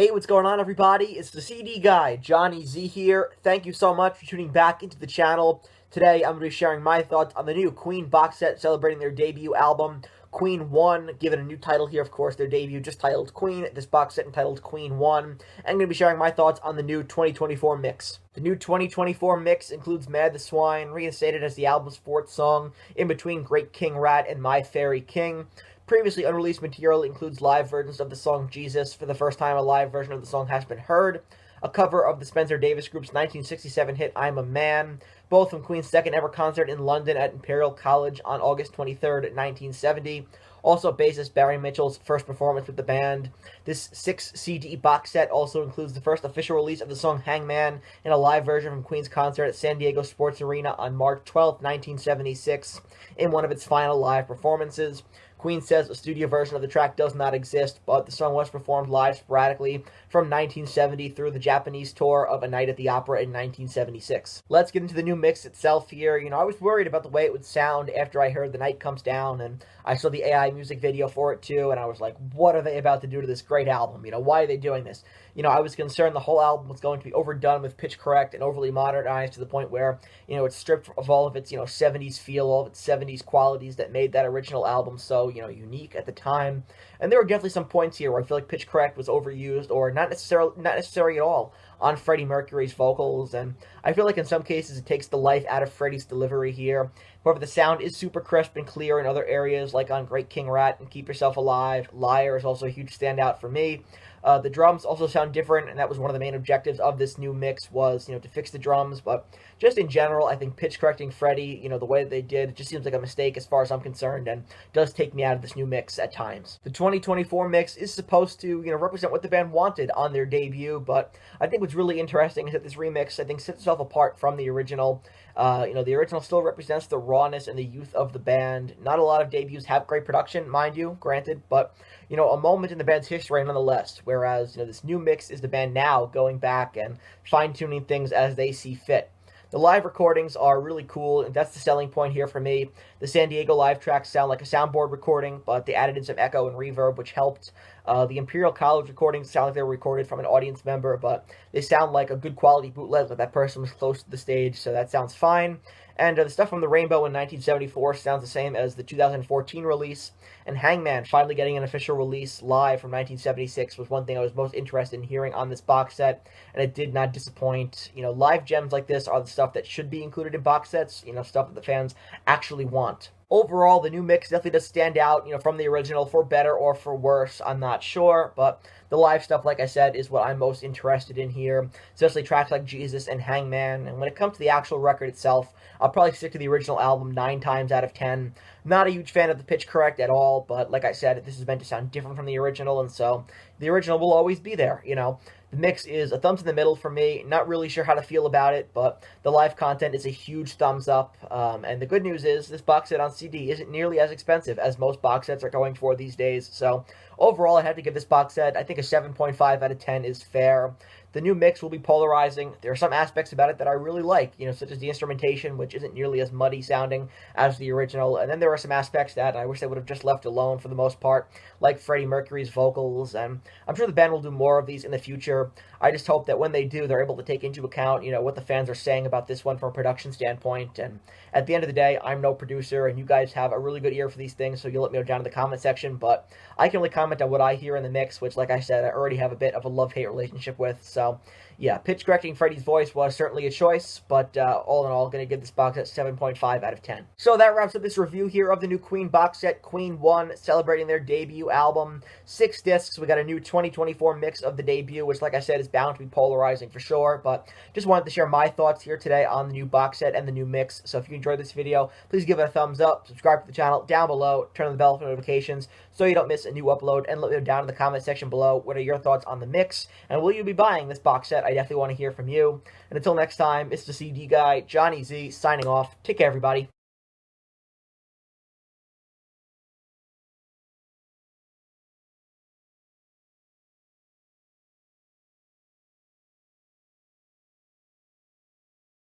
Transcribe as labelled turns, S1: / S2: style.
S1: Hey, what's going on, everybody? It's the CD guy, Johnny Z here. Thank you so much for tuning back into the channel. Today, I'm going to be sharing my thoughts on the new Queen box set celebrating their debut album, Queen 1, given a new title here, of course, their debut just titled Queen, this box set entitled Queen 1. And I'm going to be sharing my thoughts on the new 2024 mix. The new 2024 mix includes Mad the Swine, reinstated as the album's fourth song, in between Great King Rat and My Fairy King. Previously unreleased material includes live versions of the song Jesus. For the first time, a live version of the song has been heard. A cover of the Spencer Davis Group's 1967 hit I'm a Man, both from Queen's second ever concert in London at Imperial College on August 23rd, 1970. Also, bassist Barry Mitchell's first performance with the band. This 6-CD box set also includes the first official release of the song Hangman in a live version from Queen's concert at San Diego Sports Arena on March 12, 1976, in one of its final live performances. Queen says a studio version of the track does not exist, but the song was performed live sporadically from 1970 through the Japanese tour of A Night at the Opera in 1976. Let's get into the new mix itself here. I was worried about the way it would sound after I heard The Night Comes Down, and I saw the AI music video for it too, and I was like, what are they about to do to this great album? Why are they doing this? I was concerned the whole album was going to be overdone with pitch correct and overly modernized to the point where, it's stripped of all of its, 70s feel, all of its 70s qualities that made that original album so, unique at the time. And there were definitely some points here where I feel like pitch correct was overused or not necessary at all on Freddie Mercury's vocals, and I feel like in some cases it takes the life out of Freddie's delivery here. However, the sound is super crisp and clear in other areas, like on Great King Rat and Keep Yourself Alive. Liar is also a huge standout for me. The drums also sound different, and that was one of the main objectives of this new mix was, to fix the drums. But just in general, I think pitch correcting Freddie, the way that they did, it just seems like a mistake as far as I'm concerned, and does take me out of this new mix at times. The 2024 mix is supposed to, represent what the band wanted on their debut, but I think what's really interesting is that this remix, I think, sets itself apart from the original. The original still represents the rawness and the youth of the band. Not a lot of debuts have great production, mind you, granted, but, a moment in the band's history nonetheless, whereas, this new mix is the band now going back and fine-tuning things as they see fit. The live recordings are really cool, and that's the selling point here for me. The San Diego live tracks sound like a soundboard recording, but they added in some echo and reverb, which helped. The Imperial College recordings sound like they were recorded from an audience member, but they sound like a good quality bootleg, like that person was close to the stage, so that sounds fine. And the stuff from the Rainbow in 1974 sounds the same as the 2014 release. And Hangman finally getting an official release live from 1976 was one thing I was most interested in hearing on this box set, and it did not disappoint. Live gems like this are the stuff that should be included in box sets, stuff that the fans actually want. Overall, the new mix definitely does stand out, from the original, for better or for worse, I'm not sure, but the live stuff, like I said, is what I'm most interested in here, especially tracks like Jesus and Hangman, and when it comes to the actual record itself, I'll probably stick to the original album 9 times out of 10. Not a huge fan of the pitch correct at all, but like I said, this is meant to sound different from the original, and so the original will always be there, The mix is a thumbs in the middle for me. Not really sure how to feel about it, but the live content is a huge thumbs up. And the good news is this box set on CD isn't nearly as expensive as most box sets are going for these days. So overall, I had to give this box set, I think a 7.5 out of 10 is fair. The new mix will be polarizing. There are some aspects about it that I really like, such as the instrumentation, which isn't nearly as muddy sounding as the original. And then there are some aspects that I wish they would have just left alone for the most part, like Freddie Mercury's vocals. And I'm sure the band will do more of these in the future. I just hope that when they do, they're able to take into account, what the fans are saying about this one from a production standpoint. And at the end of the day, I'm no producer, and you guys have a really good ear for these things, so you'll let me know down in the comment section. But I can only comment on what I hear in the mix, which, like I said, I already have a bit of a love-hate relationship with. So, yeah, pitch correcting Freddie's voice was certainly a choice, but all in all, going to give this box set 7.5 out of 10. So that wraps up this review here of the new Queen box set, Queen 1, celebrating their debut album. 6 discs. We got a new 2024 mix of the debut, which, like I said, is bound to be polarizing for sure, but just wanted to share my thoughts here today on the new box set and the new mix. So if you enjoyed this video, please give it a thumbs up, subscribe to the channel down below, turn on the bell for notifications so you don't miss a new upload, and let me know down in the comment section below what are your thoughts on the mix, and will you be buying this box set? I definitely want to hear from you. And until next time, it's the CD guy, Johnny Z, signing off. Take care, everybody.